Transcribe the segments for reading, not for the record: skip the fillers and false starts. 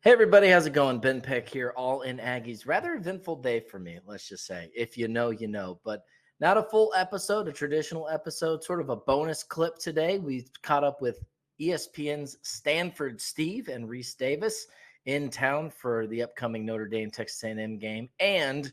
Hey everybody, how's it going? Ben Peck here, all in Aggies. Rather eventful day for me, let's just say. If you know, you know. But not a full episode, a traditional episode, sort of a bonus clip today. We caught up with ESPN's Stanford Steve and Rece Davis in town for the upcoming Notre Dame Texas A&M game and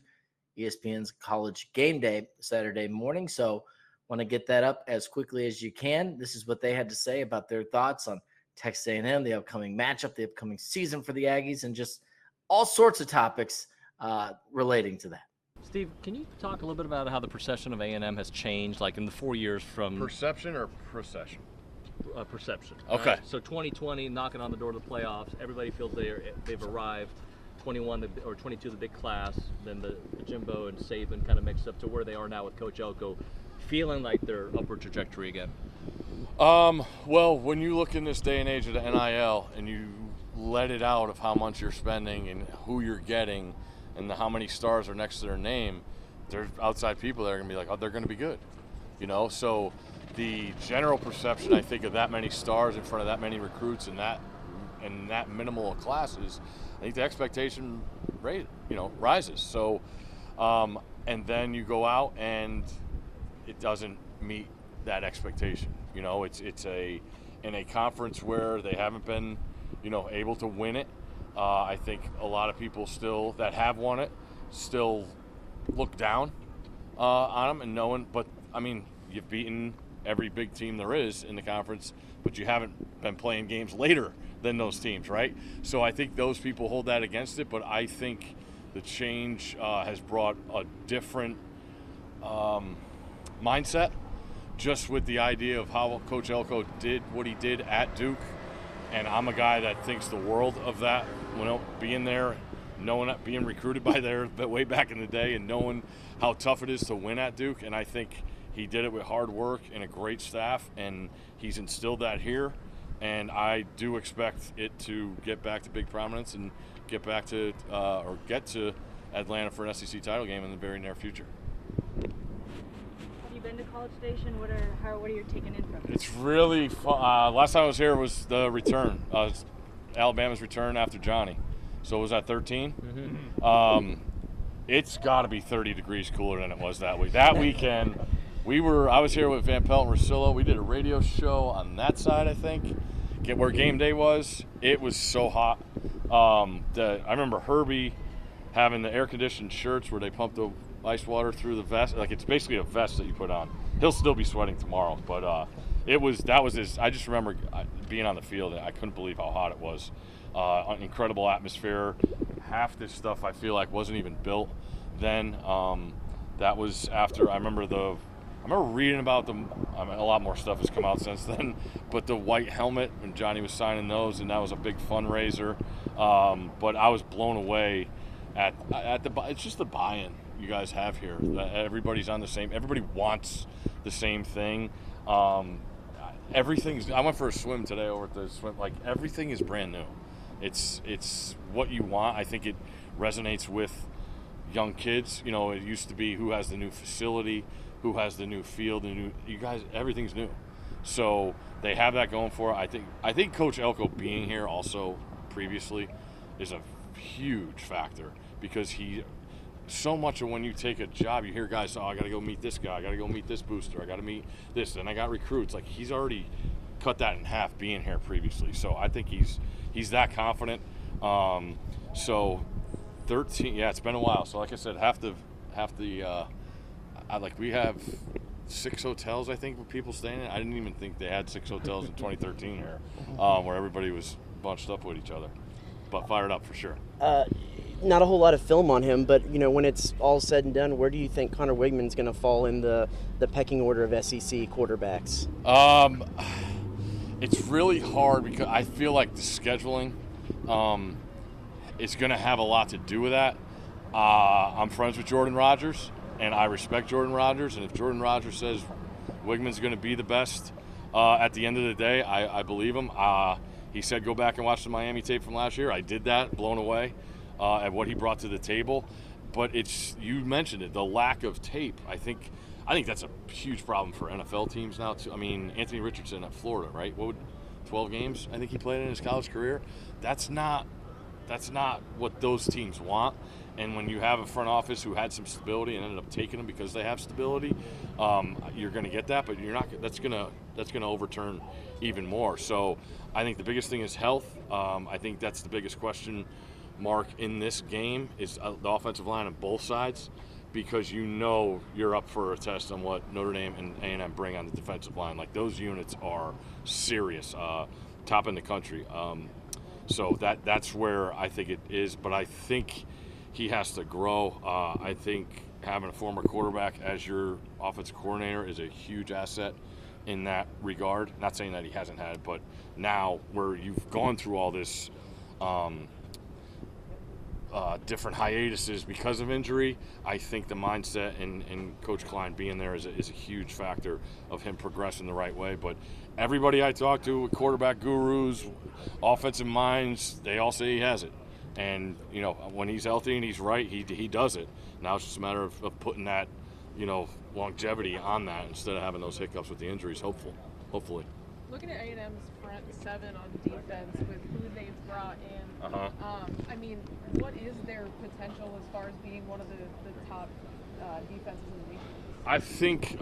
ESPN's College Game Day Saturday morning. So want to get that up as quickly as you can. This is what they had to say about their thoughts on Texas A&M, the upcoming matchup, the upcoming season for the Aggies, and just all sorts of topics relating to that. Steve, can you talk a little bit about how the perception of A&M has changed, like in the 4 years from perception or procession? Perception. Okay. Right? So 2020, knocking on the door of the playoffs, everybody feels they've arrived. 21 or 22, the big class. Then the Jimbo and Saban kind of mixed up to where they are now with Coach Elko, feeling like they're upward trajectory again. Well, when you look in this day and age of the NIL and you let it out of how much you're spending and who you're getting and how many stars are next to their name, there's outside people that are going to be like, oh, they're going to be good. So the general perception, I think, of that many stars in front of that many recruits and that minimal of classes, I think the expectation rate, rises. So, and then you go out and it doesn't meet that expectation. It's in a conference where they haven't been, able to win it. I think a lot of people still that have won it still look down on them and knowing. But I mean, you've beaten every big team there is in the conference, but you haven't been playing games later than those teams, right? So I think those people hold that against it. But I think the change has brought a different mindset. Just with the idea of how Coach Elko did what he did at Duke, and I'm a guy that thinks the world of that, being there, knowing that, being recruited by there way back in the day and knowing how tough it is to win at Duke, and I think he did it with hard work and a great staff, and he's instilled that here, and I do expect it to get back to big prominence and get back to get to Atlanta for an SEC title game in the very near future. Been to College Station? What are you taking in from it? It's really fun. Last time I was here was the return, Alabama's return after Johnny. So it was at 13. Mm-hmm. It's got to be 30 degrees cooler than it was that week. That weekend, I was here with Van Pelt and Russillo. We did a radio show on that side, I think, where game day was. It was so hot. I remember Herbie having the air-conditioned shirts where they pumped the ice water through the vest. Like, it's basically a vest that you put on. He'll still be sweating tomorrow, but that was his. I just remember being on the field and I couldn't believe how hot it was. An incredible atmosphere. Half this stuff I feel like wasn't even built then. That was after. I remember reading about them. A lot more stuff has come out since then, but the white helmet when Johnny was signing those, and that was a big fundraiser. But I was blown away at the. It's just the buy-in you guys have here. Everybody's on the same. Everybody wants the same thing. Everything's. I went for a swim today over at the swim. Like, everything is brand new. It's what you want. I think it resonates with young kids. It used to be who has the new facility, who has the new field, you guys. Everything's new. So they have that going for it. I think Coach Elko being here also previously is a huge factor because so much of when you take a job, you hear guys, I got to go meet this guy, I got to go meet this booster, I got to meet this, and I got recruits. Like, he's already cut that in half being here previously. So I think he's that confident. So 13, yeah, it's been a while. So like I said, we have 6 hotels, I think, with people staying in. I didn't even think they had 6 hotels in 2013 here, where everybody was bunched up with each other. But fired up for sure. Not a whole lot of film on him, but when it's all said and done, where do you think Connor Wigman's going to fall in the pecking order of SEC quarterbacks? It's really hard because I feel like the scheduling is going to have a lot to do with that. I'm friends with Jordan Rodgers, and I respect Jordan Rodgers, and if Jordan Rodgers says Wigman's going to be the best at the end of the day, I believe him. He said go back and watch the Miami tape from last year. I did that, blown away at what he brought to the table. But you mentioned it, the lack of tape. I think that's a huge problem for NFL teams now too. I mean, Anthony Richardson at Florida, right? 12 games I think he played in his college career. That's not that's not what those teams want. And when you have a front office who had some stability and ended up taking them because they have stability, you're going to get that, but you're not. That's going to overturn even more. So I think the biggest thing is health. I think that's the biggest question mark in this game is the offensive line on both sides, because you're up for a test on what Notre Dame and A&M bring on the defensive line. Like, those units are serious, top in the country. So that's where I think it is. But I think he has to grow. I think having a former quarterback as your offensive coordinator is a huge asset in that regard. Not saying that he hasn't had it, but now where you've gone through all this different hiatuses because of injury, I think the mindset and Coach Klein being there is a huge factor of him progressing the right way. But everybody I talk to with quarterback gurus, offensive minds, they all say he has it. And, when he's healthy and he's right, he does it. Now it's just a matter of putting that, longevity on that instead of having those hiccups with the injuries, hopefully. Looking at A&M's front seven on defense with who they've brought in, what is their potential as far as being one of the top defenses in the nation? I think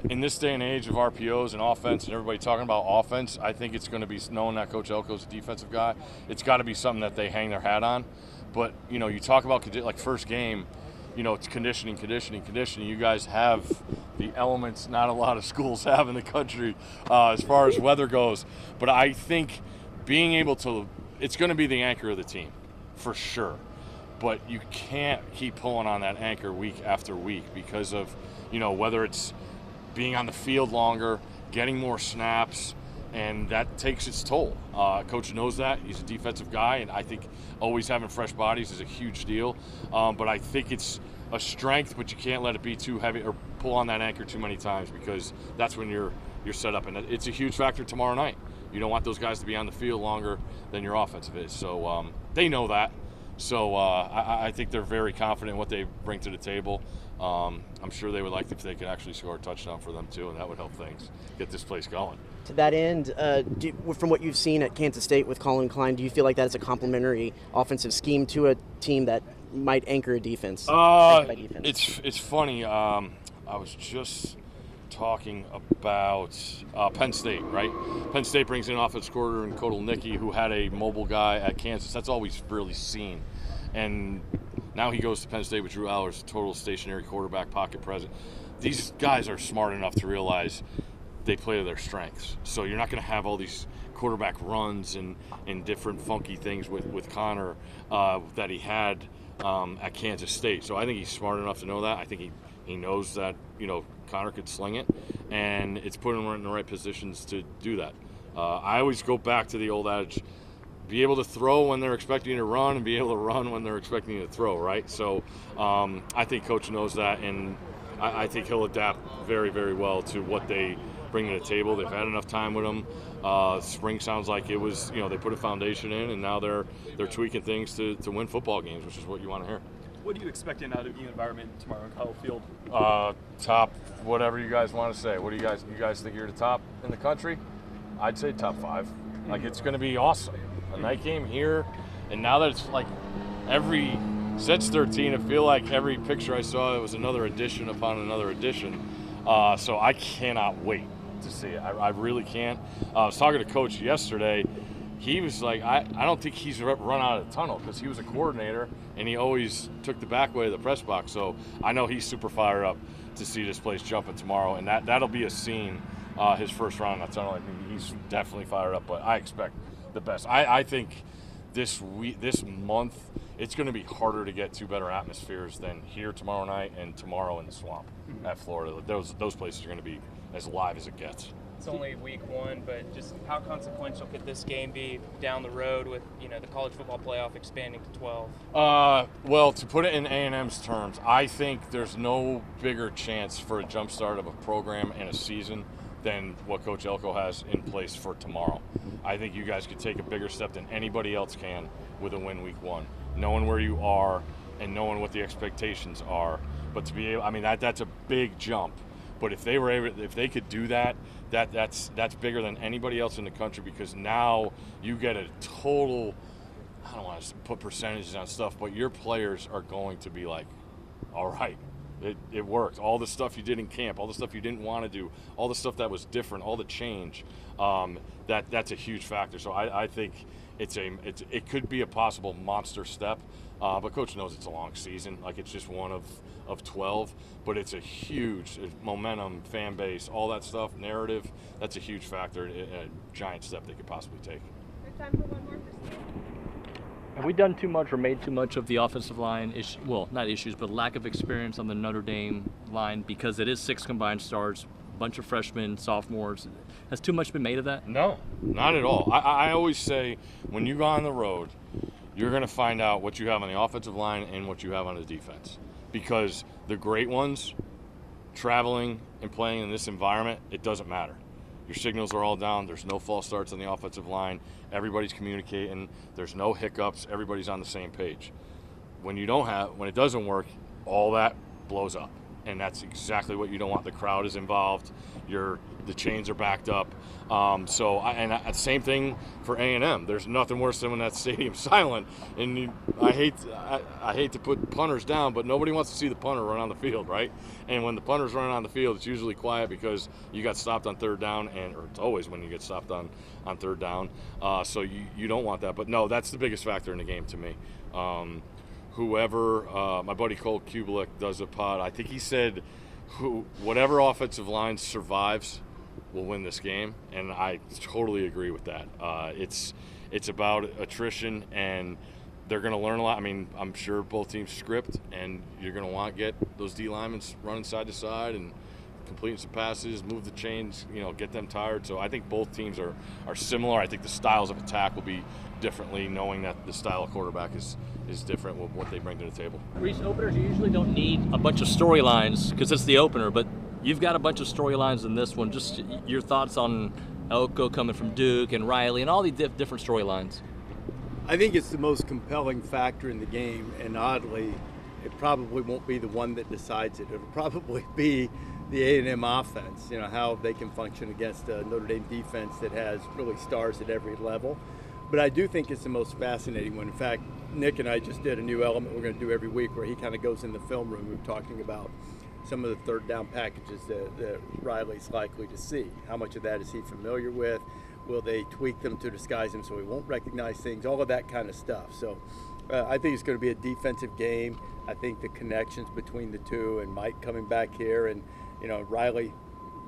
in this day and age of RPOs and offense and everybody talking about offense, I think it's going to be knowing that Coach Elko's a defensive guy. It's got to be something that they hang their hat on. But, you talk about like first game, it's conditioning. You guys have the elements not a lot of schools have in the country as far as weather goes. But I think being able to – it's going to be the anchor of the team for sure. But you can't keep pulling on that anchor week after week because of – whether it's being on the field longer, getting more snaps, and that takes its toll. Coach knows that. He's a defensive guy, and I think always having fresh bodies is a huge deal. But I think it's a strength, but you can't let it be too heavy or pull on that anchor too many times, because that's when you're set up. And it's a huge factor tomorrow night. You don't want those guys to be on the field longer than your offensive is. So they know that. So I think they're very confident in what they bring to the table. I'm sure they would like if they could actually score a touchdown for them too, and that would help things get this place going. To that end, from what you've seen at Kansas State with Colin Klein, do you feel like that is a complementary offensive scheme to a team that might anchor a defense? It's funny. I was just talking about Penn State, right? Penn State brings in offensive coordinator in Kodal Nicki, who had a mobile guy at Kansas. That's all we've really seen. And now he goes to Penn State with Drew Allers, total stationary quarterback, pocket present. These guys are smart enough to realize they play to their strengths. So you're not going to have all these quarterback runs and different funky things with Connor that he had at Kansas State. So I think he's smart enough to know that. I think he knows that, Connor could sling it, and it's putting him in the right positions to do that. I always go back to the old adage, be able to throw when they're expecting you to run and be able to run when they're expecting you to throw, right? So I think Coach knows that, and I think he'll adapt very, very well to what they bring to the table. They've had enough time with him. Spring sounds like it was, they put a foundation in, and now they're tweaking things to win football games, which is what you want to hear. What are you expecting out of the environment tomorrow in Kyle Field? Top, whatever you guys want to say. What do you guys think you're the top in the country? I'd say top 5. Like, it's going to be awesome. A night game here, and now that it's like since 13, I feel like every picture I saw, it was another edition upon another edition. So I cannot wait to see it. I really can't. I was talking to Coach yesterday. He was like, I don't think he's run out of the tunnel, because he was a coordinator and he always took the back way of the press box. So I know he's super fired up to see this place jumping tomorrow, and that'll be a scene. His first round in the tunnel, I think he's definitely fired up. But I expect the best. I think this month, it's going to be harder to get 2 better atmospheres than here tomorrow night and tomorrow in the Swamp at Florida. Those places are going to be as live as it gets. It's only week 1, but just how consequential could this game be down the road with the college football playoff expanding to 12? Well, to put it in A&M's terms, I think there's no bigger chance for a jump start of a program and a season than what Coach Elko has in place for tomorrow. I think you guys could take a bigger step than anybody else can with a win week 1, knowing where you are and knowing what the expectations are. But to be able, that's a big jump. But if they could do that, that's bigger than anybody else in the country, because now you get a total I don't want to put percentages on stuff, but your players are going to be like, all right, it worked. All the stuff you did in camp, all the stuff you didn't want to do, all the stuff that was different, all the change, that's a huge factor. So I think it could be a possible monster step, but Coach knows it's a long season. Like, it's just one of 12, but it's a huge momentum, fan base, all that stuff, narrative. That's a huge factor, a giant step they could possibly take. There's time for one more for Steve. Have we done too much or made too much of the offensive line well, not issues, but lack of experience on the Notre Dame line, because it is 6 combined stars, a bunch of freshmen, sophomores? Has too much been made of that? No, not at all. I always say, when you go on the road, you're going to find out what you have on the offensive line and what you have on the defense. Because the great ones, traveling and playing in this environment, it doesn't matter. Your signals are all down. There's no false starts on the offensive line. Everybody's communicating. There's no hiccups. Everybody's on the same page. When it doesn't work, all that blows up. And that's exactly what you don't want. The crowd is involved. The chains are backed up. Same thing for A&M. There's nothing worse than when that stadium's silent. And I hate to put punters down, but nobody wants to see the punter run on the field, right? And when the punter's running on the field, it's usually quiet because you got stopped on third down, or it's always when you get stopped on third down. So you don't want that. But no, that's the biggest factor in the game to me. My buddy Cole Kubelik does a pod. I think he said whatever offensive line survives will win this game, and I totally agree with that. It's about attrition, and they're going to learn a lot. I mean, I'm sure both teams script, and you're going to want to get those D linemen running side to side and completing some passes, move the chains, get them tired. So I think both teams are similar. I think the styles of attack will be differently, knowing that the style of quarterback is different with what they bring to the table. Rece, openers, you usually don't need a bunch of storylines because it's the opener, but you've got a bunch of storylines in this one. Just your thoughts on Elko coming from Duke and Riley and all the different storylines. I think it's the most compelling factor in the game, and oddly, it probably won't be the one that decides it. It'll probably be the A&M offense, how they can function against a Notre Dame defense that has really stars at every level. But I do think it's the most fascinating one. In fact, Nick and I just did a new element we're going to do every week where he kind of goes in the film room. We're talking about some of the third down packages that Riley's likely to see. How much of that is he familiar with? Will they tweak them to disguise him so he won't recognize things? All of that kind of stuff. So I think it's going to be a defensive game. I think the connections between the two, and Mike coming back here, and Riley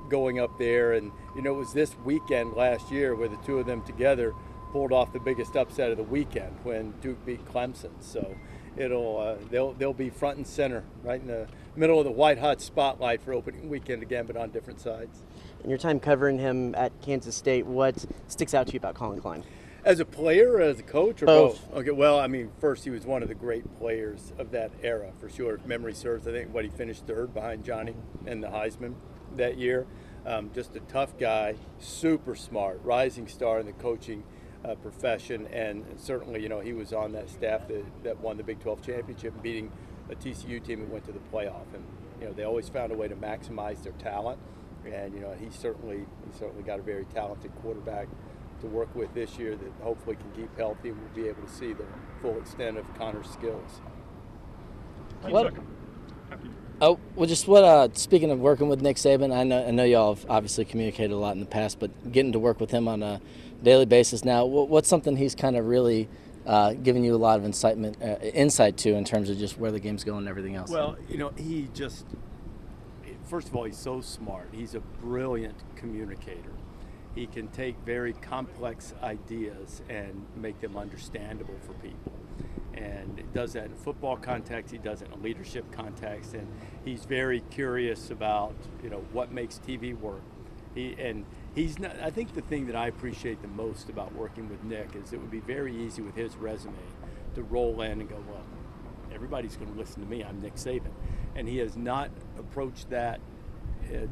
going up there, and it was this weekend last year where the two of them together pulled off the biggest upset of the weekend when Duke beat Clemson. So they'll be front and center, right in the middle of the white hot spotlight for opening weekend again, but on different sides. In your time covering him at Kansas State, what sticks out to you about Colin Klein? As a player or as a coach, or both? Okay, well, I mean, first, he was one of the great players of that era, for sure. If memory serves, I think he finished third behind Johnny and the Heisman that year. Just a tough guy, super smart, rising star in the coaching profession, and certainly, he was on that staff that won the Big 12 championship, beating a TCU team that went to the playoff. And they always found a way to maximize their talent. And he certainly got a very talented quarterback to work with this year that hopefully can keep healthy and will be able to see the full extent of Connor's skills. Speaking of working with Nick Saban, I know y'all have obviously communicated a lot in the past, but getting to work with him on a daily basis now, what's something he's kind of really giving you a lot of insight to in terms of just where the game's going and everything else? Well, he just, first of all, he's so smart. He's a brilliant communicator. He can take very complex ideas and make them understandable for people. And he does that in football context, he does it in a leadership context, and he's very curious about, what makes TV work. I think the thing that I appreciate the most about working with Nick is it would be very easy with his resume to roll in and go, well, everybody's going to listen to me, I'm Nick Saban. And he has not approached that,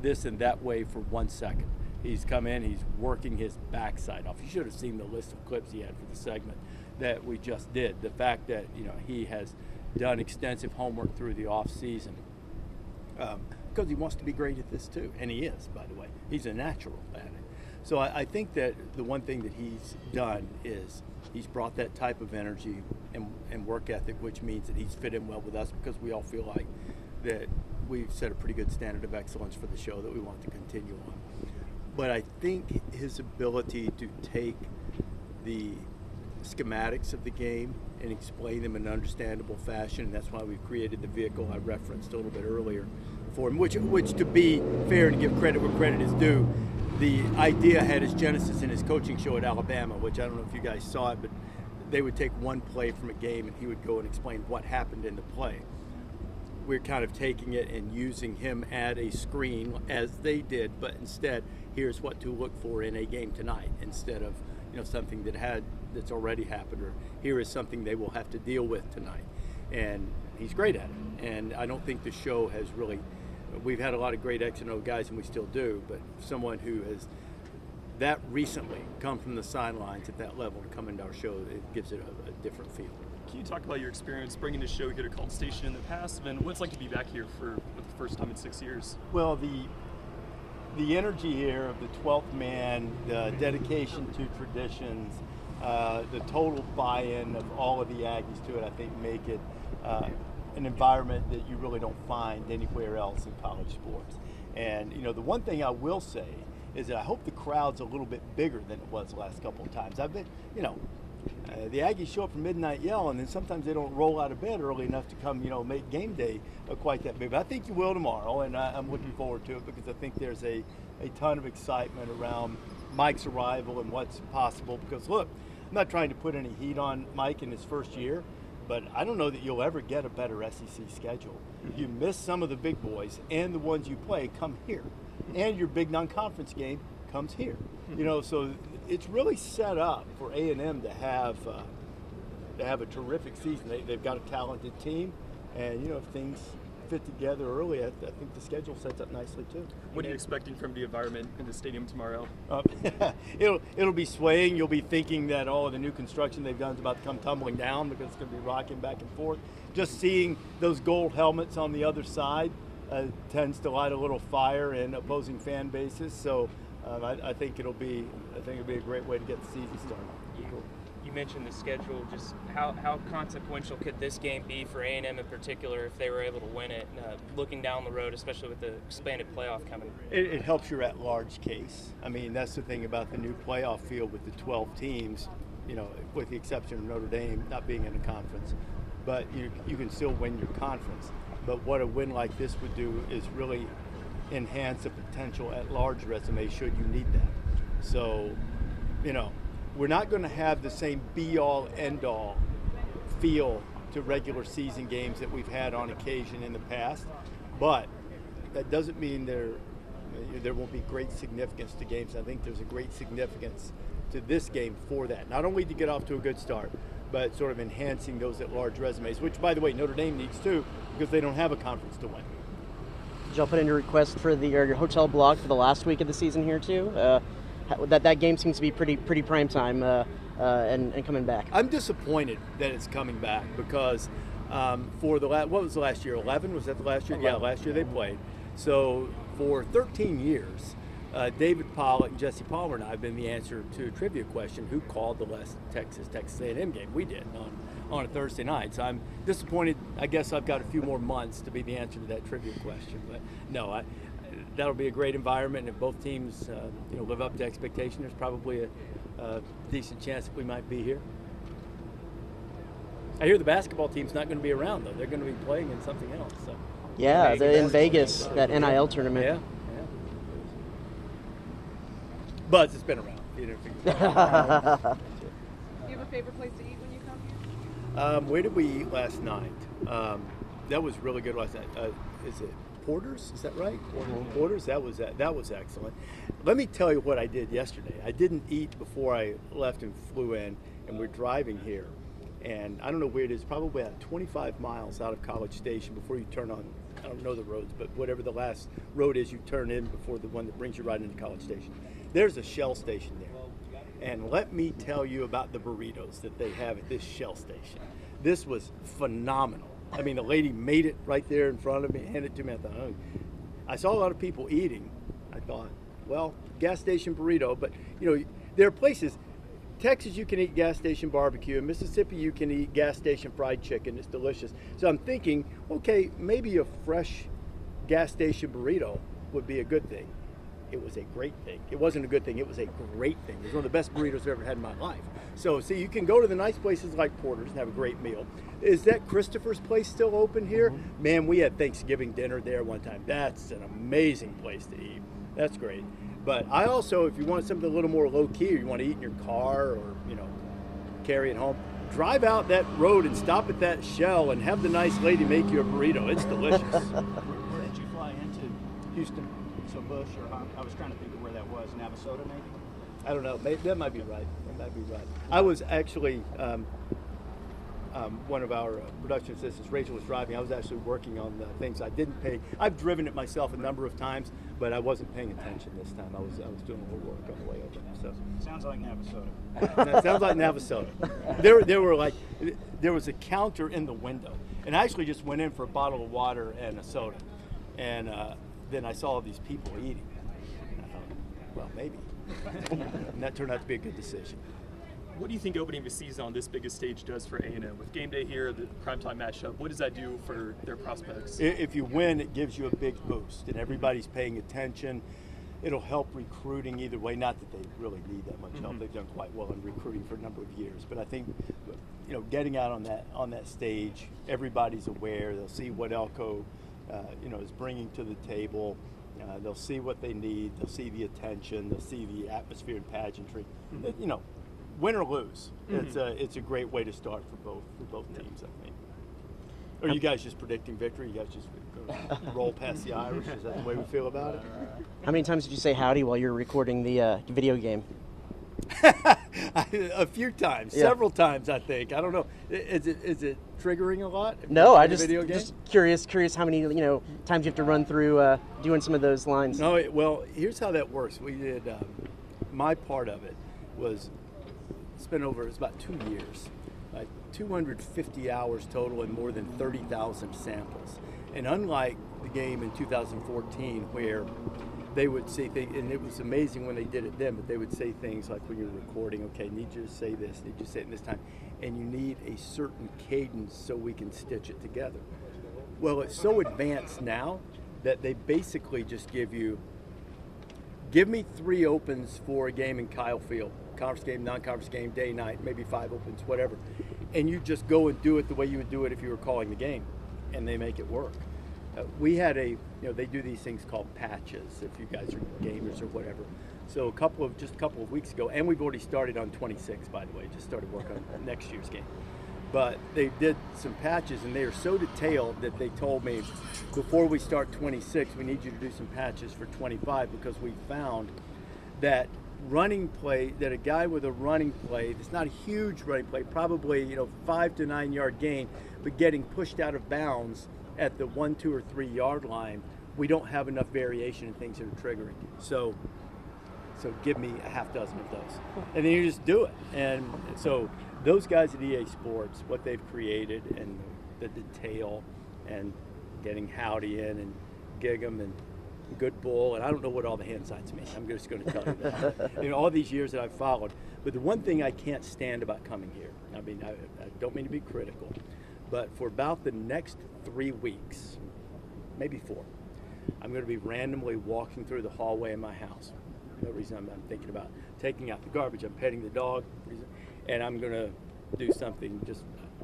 this and that way for 1 second. He's come in, he's working his backside off. You should have seen the list of clips he had for the segment that we just did. The fact that, he has done extensive homework through the off season because he wants to be great at this too. And he is, by the way. He's a natural at it. So I think that the one thing that he's done is he's brought that type of energy and work ethic, which means that he's fit in well with us because we all feel like that we've set a pretty good standard of excellence for the show that we want to continue on. But I think his ability to take the schematics of the game and explain them in an understandable fashion, and that's why we've created the vehicle I referenced a little bit earlier for him, which to be fair and give credit where credit is due, the idea had its genesis in his coaching show at Alabama, which I don't know if you guys saw it, but they would take one play from a game and he would go and explain what happened in the play. We're kind of taking it and using him at a screen as they did, but instead, here's what to look for in a game tonight instead of something that's already happened, or here is something they will have to deal with tonight. And he's great at it. And I don't think the show has really, we've had a lot of great X and O guys, and we still do, but someone who has that recently come from the sidelines at that level to come into our show, it gives it a different feel. Can you talk about your experience bringing the show here to College Station in the past, and what it's like to be back here for the first time in 6 years? Well, the energy here of the 12th man, the dedication to traditions, the total buy-in of all of the Aggies to it, I think make it an environment that you really don't find anywhere else in college sports. And the one thing I will say is that I hope the crowd's a little bit bigger than it was the last couple of times. I've been, the Aggies show up for midnight yell, and then sometimes they don't roll out of bed early enough to come, make game day quite that big. But I think you will tomorrow, and I'm looking forward to it because I think there's a ton of excitement around Mike's arrival and what's possible. Because look, I'm not trying to put any heat on Mike in his first year, but I don't know that you'll ever get a better SEC schedule. You miss some of the big boys, and the ones you play come here, and your big non-conference game comes here. So it's really set up for A&M to have a terrific season. They've got a talented team, and if things fit together early, I think the schedule sets up nicely too. What are you expecting from the environment in the stadium tomorrow? It'll be swaying. You'll be thinking that the new construction they've done is about to come tumbling down because it's going to be rocking back and forth. Just seeing those gold helmets on the other side tends to light a little fire in opposing fan bases. So I think it'll be a great way to get the season started. Cool. You mentioned the schedule. Just how consequential could this game be for A&M in particular if they were able to win it? Looking down the road, especially with the expanded playoff coming. It helps your at-large case. I mean, that's the thing about the new playoff field with the 12 teams. With the exception of Notre Dame not being in a conference, but you can still win your conference. But what a win like this would do is really enhance a potential at-large resume should you need that. So, we're not going to have the same be-all, end-all feel to regular season games that we've had on occasion in the past, but that doesn't mean there won't be great significance to games. I think there's a great significance to this game for that. Not only to get off to a good start, but sort of enhancing those at-large resumes, which, by the way, Notre Dame needs too, because they don't have a conference to win. Did y'all put in a request for your hotel block for the last week of the season here too? That game seems to be pretty prime time and coming back. I'm disappointed that it's coming back because for what was the last year? 11? Was that the last year? 11. Yeah, last year they played. So for 13 years, David Pollock and Jesse Palmer and I have been the answer to a trivia question: who called the last Texas A&M game? We did on a Thursday night. So I'm disappointed. I guess I've got a few more months to be the answer to that trivia question. But no, that'll be a great environment, and if both teams live up to expectation, there's probably a decent chance that we might be here. I hear the basketball team's not going to be around, though. They're going to be playing in something else. So. Yeah, they're in Vegas, that NIL tournament. Yeah. Buzz has been around. Do you have a favorite place to eat when you come here? Where did we eat last night? That was really good last night. Is it Porter's? Is that right? Porter's. That was excellent. Let me tell you what I did yesterday. I didn't eat before I left and flew in, and we're driving here. And I don't know where it is, probably about 25 miles out of College Station before you turn on, I don't know the roads, but whatever the last road is you turn in before the one that brings you right into College Station. There's a Shell station there. And let me tell you about the burritos that they have at this Shell station. This was phenomenal. I mean, the lady made it right there in front of me, handed it to me. I thought, I saw a lot of people eating. I thought, well, gas station burrito, but there are places. Texas, you can eat gas station barbecue. In Mississippi, you can eat gas station fried chicken. It's delicious. So I'm thinking, okay, maybe a fresh gas station burrito would be a good thing. It was a great thing. It wasn't a good thing. It was a great thing. It was one of the best burritos I've ever had in my life. So, see, you can go to the nice places like Porter's and have a great meal. Is that Christopher's place still open here? Mm-hmm. Man, we had Thanksgiving dinner there one time. That's an amazing place to eat. That's great. But I also, if you want something a little more low-key, or you want to eat in your car or, carry it home, drive out that road and stop at that Shell and have the nice lady make you a burrito. It's delicious. Where did you fly into? Houston. So Bush, or I was trying to think of where that was. Navasota, maybe? I don't know. That might be right. I was actually, one of our production assistants, Rachel, was driving. I was actually working on the things I didn't pay. I've driven it myself a number of times, but I wasn't paying attention this time. I was doing a little work on the way over. So sounds like Navasota. That sounds like Navasota. There was a counter in the window, and I actually just went in for a bottle of water and a soda, and then I saw all these people eating. And I thought, well, maybe. And that turned out to be a good decision. What do you think opening the season on this biggest stage does for A&M? With game day here, the primetime matchup, what does that do for their prospects? If you win, it gives you a big boost, and everybody's paying attention. It'll help recruiting either way. Not that they really need that much help. They've done quite well in recruiting for a number of years. But I think, getting out on that stage, everybody's aware. They'll see what Elko, is bringing to the table. They'll see what they need. They'll see the attention. They'll see the atmosphere and pageantry. Win or lose, it's a great way to start for both teams, I think. Are you guys just predicting victory? You guys just roll past the Irish? Is that the way we feel about it? How many times did you say howdy while you were recording the video game? A few times, several times, I think. I don't know. Is it triggering a lot? No, I just curious how many times you have to run through doing some of those lines. No, well, here's how that works. We did my part of it was spent over about 2 years, like 250 hours total and more than 30,000 samples. And unlike the game in 2014 where they would say things, and it was amazing when they did it then, but they would say things like when you're recording, okay, need you to say this, need you to say it in this time, and you need a certain cadence so we can stitch it together. Well, it's so advanced now that they basically just give me 3 opens for a game in Kyle Field, conference game, non-conference game, day, night, maybe 5 opens, whatever, and you just go and do it the way you would do it if you were calling the game, and they make it work. We had they do these things called patches, if you guys are gamers or whatever. So just a couple of weeks ago, and we've already started on 26, by the way, just started work on next year's game. But they did some patches, and they are so detailed that they told me, before we start 26, we need you to do some patches for 25, because we found that running play, that a guy with a running play, that's not a huge running play, probably 5 to 9 yard gain, but getting pushed out of bounds at the 1, 2, or 3 yard line, we don't have enough variation in things that are triggering. So give me a half dozen of those, and then you just do it. And so those guys at EA Sports, what they've created, and the detail, and getting Howdy in, and Gig'em, and Good Bull, and I don't know what all the hand signs mean. I'm just going to tell you that. All these years that I've followed. But the one thing I can't stand about coming here, I mean, I don't mean to be critical, but for about the next 3 weeks, maybe 4, I'm going to be randomly walking through the hallway in my house. No reason I'm thinking about taking out the garbage. I'm petting the dog, and I'm going to do something.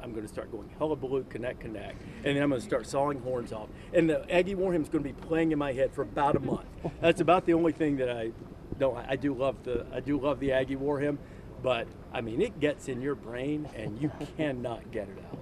I'm going to start going hullabaloo, connect, and then I'm going to start sawing horns off. And the Aggie War Hymn is going to be playing in my head for about a month. That's about the only thing that I do love the Aggie War Hymn, but I mean, it gets in your brain, and you cannot get it out.